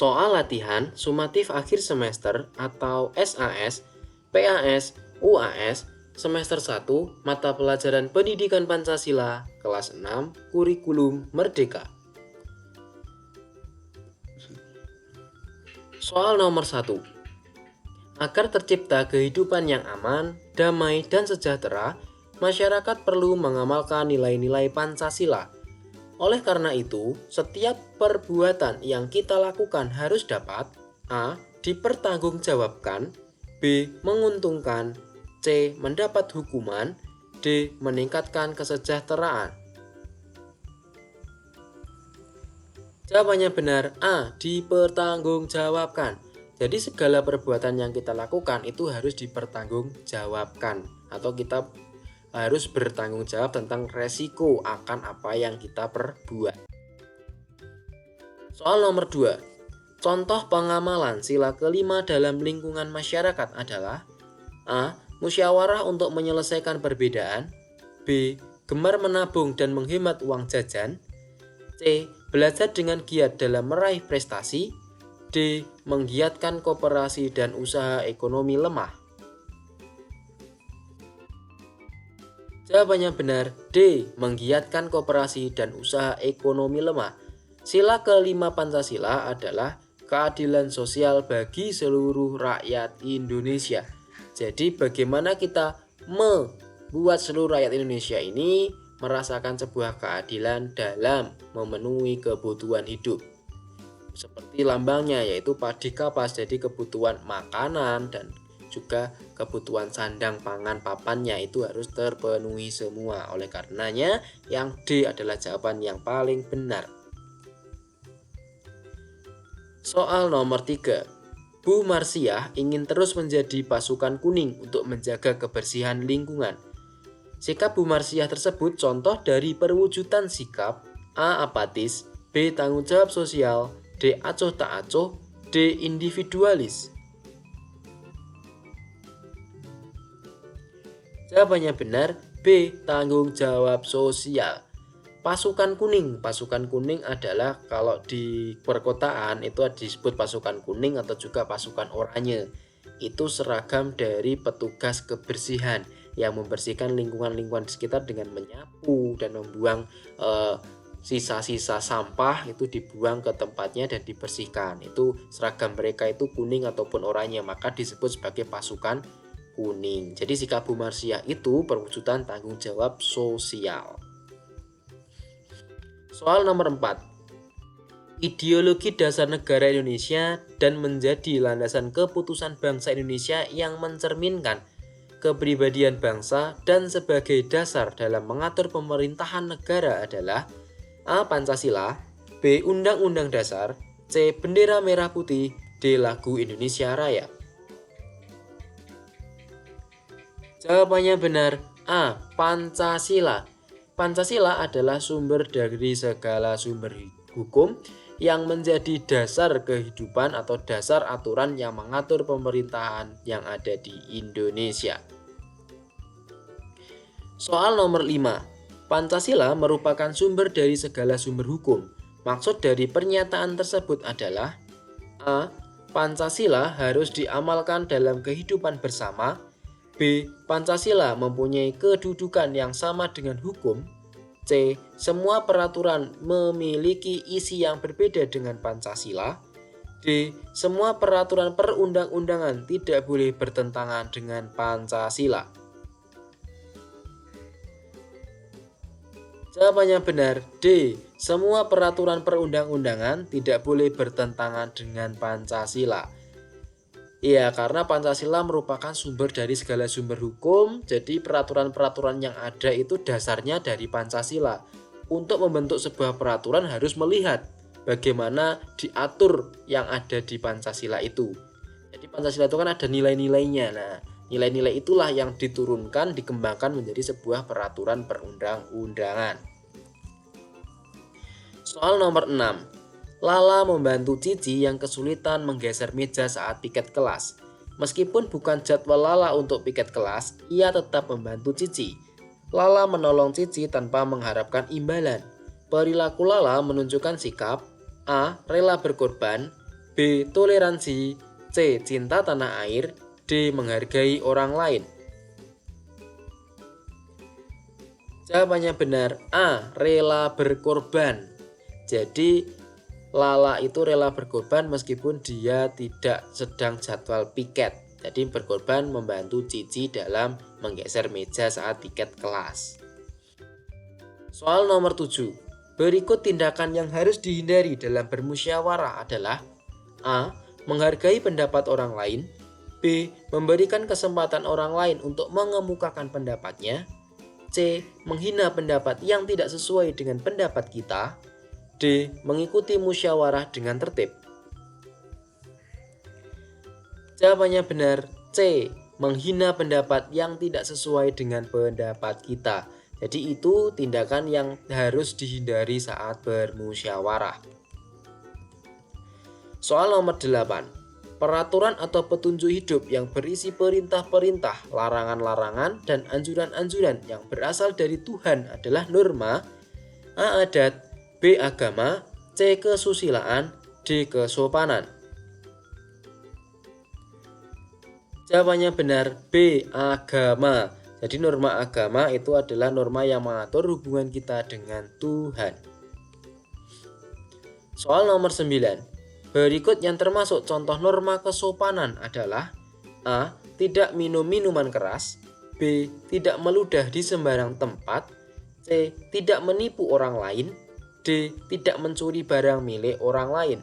Soal latihan sumatif akhir semester atau SAS, PAS, UAS, semester 1, mata pelajaran Pendidikan Pancasila, kelas 6, kurikulum Merdeka. Soal nomor 1. Agar tercipta kehidupan yang aman, damai, dan sejahtera, masyarakat perlu mengamalkan nilai-nilai Pancasila. Oleh karena itu, setiap perbuatan yang kita lakukan harus dapat A. Dipertanggungjawabkan, B. Menguntungkan, C. Mendapat hukuman, D. Meningkatkan kesejahteraan. Jawabannya benar, A. Dipertanggungjawabkan. Jadi segala perbuatan yang kita lakukan itu harus dipertanggungjawabkan, atau kita harus bertanggung jawab tentang resiko akan apa yang kita perbuat. Soal nomor 2. Contoh pengamalan sila kelima dalam lingkungan masyarakat adalah A. Musyawarah untuk menyelesaikan perbedaan, B. Gemar menabung dan menghemat uang jajan, C. Belajar dengan giat dalam meraih prestasi, D. Menggiatkan koperasi dan usaha ekonomi lemah. Jawabannya benar, D. Menggiatkan koperasi dan usaha ekonomi lemah. Sila kelima Pancasila adalah keadilan sosial bagi seluruh rakyat Indonesia. Jadi bagaimana kita membuat seluruh rakyat Indonesia ini merasakan sebuah keadilan dalam memenuhi kebutuhan hidup. Seperti lambangnya yaitu padi kapas, jadi kebutuhan makanan dan juga kebutuhan sandang pangan papannya itu harus terpenuhi semua. Oleh karenanya yang D adalah jawaban yang paling benar. Soal nomor 3. Bu Marsiah ingin terus menjadi pasukan kuning untuk menjaga kebersihan lingkungan. Sikap Bu Marsiah tersebut contoh dari perwujudan sikap A. Apatis, B. Tanggung jawab sosial, D. Acuh tak acuh, D. Individualis. Jawabannya benar, B. Tanggung jawab sosial. Pasukan kuning adalah kalau di perkotaan itu disebut pasukan kuning atau juga pasukan oranye. Itu seragam dari petugas kebersihan yang membersihkan lingkungan-lingkungan di sekitar dengan menyapu dan membuang sisa-sisa sampah itu dibuang ke tempatnya dan dibersihkan. Itu seragam mereka itu kuning ataupun oranye, maka disebut sebagai pasukan kuning. Jadi sikap Bu Marsiah itu perwujudan tanggung jawab sosial. Soal nomor 4. Ideologi dasar negara Indonesia dan menjadi landasan keputusan bangsa Indonesia yang mencerminkan kepribadian bangsa dan sebagai dasar dalam mengatur pemerintahan negara adalah A. Pancasila, B. Undang-Undang Dasar, C. Bendera Merah Putih, D. Lagu Indonesia Raya. Jawabannya benar, A. Pancasila. Pancasila adalah sumber dari segala sumber hukum yang menjadi dasar kehidupan atau dasar aturan yang mengatur pemerintahan yang ada di Indonesia. Soal nomor 5. Pancasila merupakan sumber dari segala sumber hukum. Maksud dari pernyataan tersebut adalah A. Pancasila harus diamalkan dalam kehidupan bersama, B. Pancasila mempunyai kedudukan yang sama dengan hukum, C. Semua peraturan memiliki isi yang berbeda dengan Pancasila, D. Semua peraturan perundang-undangan tidak boleh bertentangan dengan Pancasila. Jawabannya benar, D. Semua peraturan perundang-undangan tidak boleh bertentangan dengan Pancasila. Iya, karena Pancasila merupakan sumber dari segala sumber hukum, jadi peraturan-peraturan yang ada itu dasarnya dari Pancasila. Untuk membentuk sebuah peraturan harus melihat bagaimana diatur yang ada di Pancasila itu. Jadi Pancasila itu kan ada nilai-nilainya. Nah, nilai-nilai itulah yang diturunkan, dikembangkan menjadi sebuah peraturan perundang-undangan. Soal nomor 6. Lala membantu Cici yang kesulitan menggeser meja saat piket kelas. Meskipun bukan jadwal Lala untuk piket kelas, ia tetap membantu Cici. Lala menolong Cici tanpa mengharapkan imbalan. Perilaku Lala menunjukkan sikap A. Rela berkorban, B. Toleransi, C. Cinta tanah air, D. Menghargai orang lain. Jawabannya benar, A. Rela berkorban. Jadi Lala itu rela berkorban meskipun dia tidak sedang jadwal piket. Jadi berkorban membantu Cici dalam menggeser meja saat piket kelas. Soal nomor 7. Berikut tindakan yang harus dihindari dalam bermusyawarah adalah A. Menghargai pendapat orang lain, B. Memberikan kesempatan orang lain untuk mengemukakan pendapatnya, C. Menghina pendapat yang tidak sesuai dengan pendapat kita, D. Mengikuti musyawarah dengan tertib. Jawabannya benar, C. Menghina pendapat yang tidak sesuai dengan pendapat kita. Jadi itu tindakan yang harus dihindari saat bermusyawarah. Soal nomor 8. Peraturan atau petunjuk hidup yang berisi perintah-perintah, larangan-larangan, dan anjuran-anjuran yang berasal dari Tuhan adalah norma A. Adat, B. Agama, C. Kesusilaan, D. Kesopanan. Jawabannya benar, B. Agama. Jadi norma agama itu adalah norma yang mengatur hubungan kita dengan Tuhan. Soal nomor 9. Berikut yang termasuk contoh norma kesopanan adalah A. Tidak minum minuman keras, B. Tidak meludah di sembarang tempat, C. Tidak menipu orang lain, D. Tidak mencuri barang milik orang lain.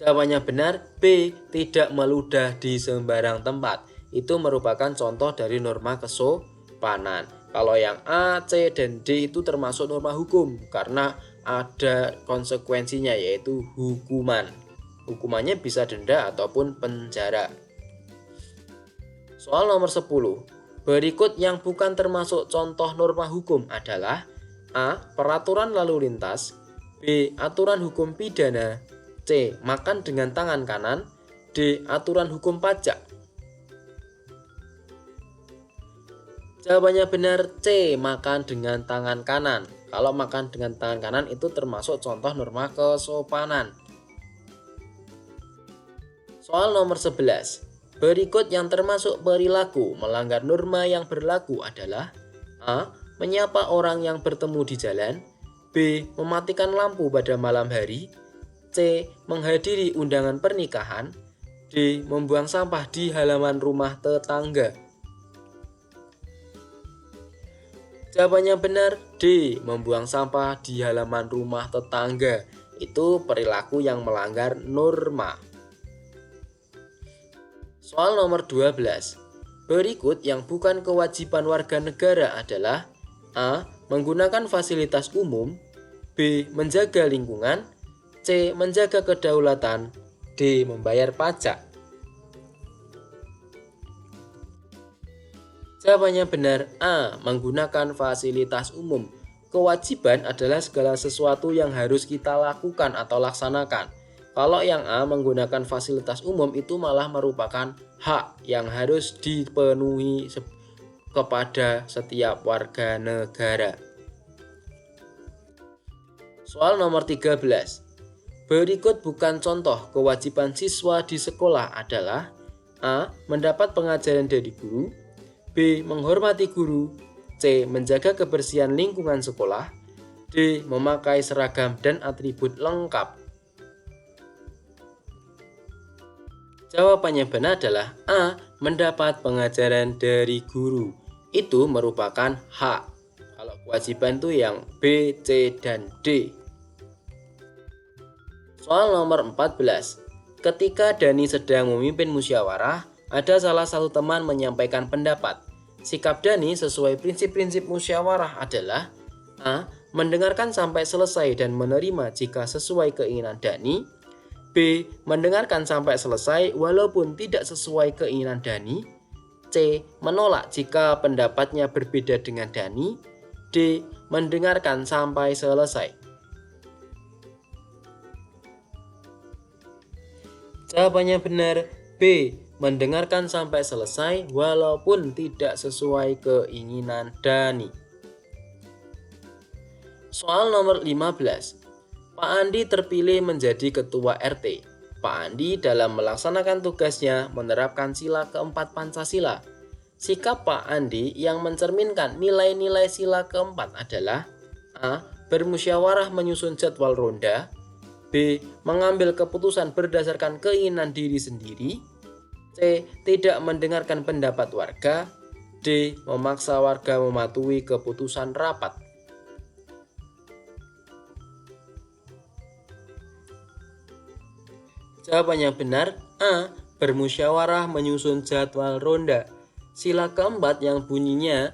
Jawabannya benar, B. Tidak meludah di sembarang tempat. Itu merupakan contoh dari norma kesopanan. Kalau yang A, C, dan D itu termasuk norma hukum karena ada konsekuensinya yaitu hukuman. Hukumannya bisa denda ataupun penjara. Soal nomor 10. Berikut yang bukan termasuk contoh norma hukum adalah A. Peraturan lalu lintas, B. Aturan hukum pidana, C. Makan dengan tangan kanan, D. Aturan hukum pajak. Jawabannya benar, C. Makan dengan tangan kanan. Kalau makan dengan tangan kanan itu termasuk contoh norma kesopanan. Soal nomor 11. Berikut yang termasuk perilaku melanggar norma yang berlaku adalah A. Menyapa orang yang bertemu di jalan, B. Mematikan lampu pada malam hari, C. Menghadiri undangan pernikahan, D. Membuang sampah di halaman rumah tetangga. Jawabannya benar, D. Membuang sampah di halaman rumah tetangga. Itu perilaku yang melanggar norma. Soal nomor 12. Berikut yang bukan kewajiban warga negara adalah A. Menggunakan fasilitas umum, B. Menjaga lingkungan, C. Menjaga kedaulatan, D. Membayar pajak. Jawabannya benar, A. Menggunakan fasilitas umum. Kewajiban adalah segala sesuatu yang harus kita lakukan atau laksanakan. Kalau yang A, menggunakan fasilitas umum, itu malah merupakan hak yang harus dipenuhi kepada setiap warga negara. Soal nomor 13. Berikut bukan contoh kewajiban siswa di sekolah adalah A. Mendapat pengajaran dari guru, B. Menghormati guru, C. Menjaga kebersihan lingkungan sekolah, D. Memakai seragam dan atribut lengkap. Jawabannya benar adalah A. Mendapat pengajaran dari guru. Itu merupakan hak. Kalau kewajiban itu yang B, C, dan D. Soal nomor 14. Ketika Dani sedang memimpin musyawarah, ada salah satu teman menyampaikan pendapat. Sikap Dani sesuai prinsip-prinsip musyawarah adalah A. Mendengarkan sampai selesai dan menerima jika sesuai keinginan Dani, B. Mendengarkan sampai selesai walaupun tidak sesuai keinginan Dani, C. Menolak jika pendapatnya berbeda dengan Dani, D. Mendengarkan sampai selesai. Jawabannya benar, B. Mendengarkan sampai selesai walaupun tidak sesuai keinginan Dani. Soal nomor 15. Pak Andi terpilih menjadi ketua RT. Pak Andi dalam melaksanakan tugasnya menerapkan sila keempat Pancasila. Sikap Pak Andi yang mencerminkan nilai-nilai sila keempat adalah A. Bermusyawarah menyusun jadwal ronda. B. Mengambil keputusan berdasarkan keinginan diri sendiri. C. Tidak mendengarkan pendapat warga. D. Memaksa warga mematuhi keputusan rapat. Jawaban yang benar A. Bermusyawarah menyusun jadwal ronda. Sila keempat yang bunyinya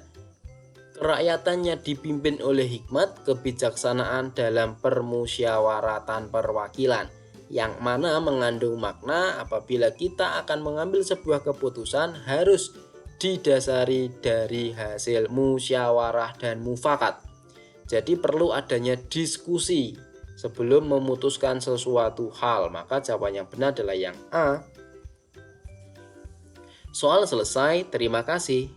kerakyatannya dipimpin oleh hikmat, kebijaksanaan dalam permusyawaratan perwakilan, yang mana mengandung makna apabila kita akan mengambil sebuah keputusan harus didasari dari hasil musyawarah dan mufakat. Jadi perlu adanya diskusi sebelum memutuskan sesuatu hal, maka jawaban yang benar adalah yang A. Soal selesai, terima kasih.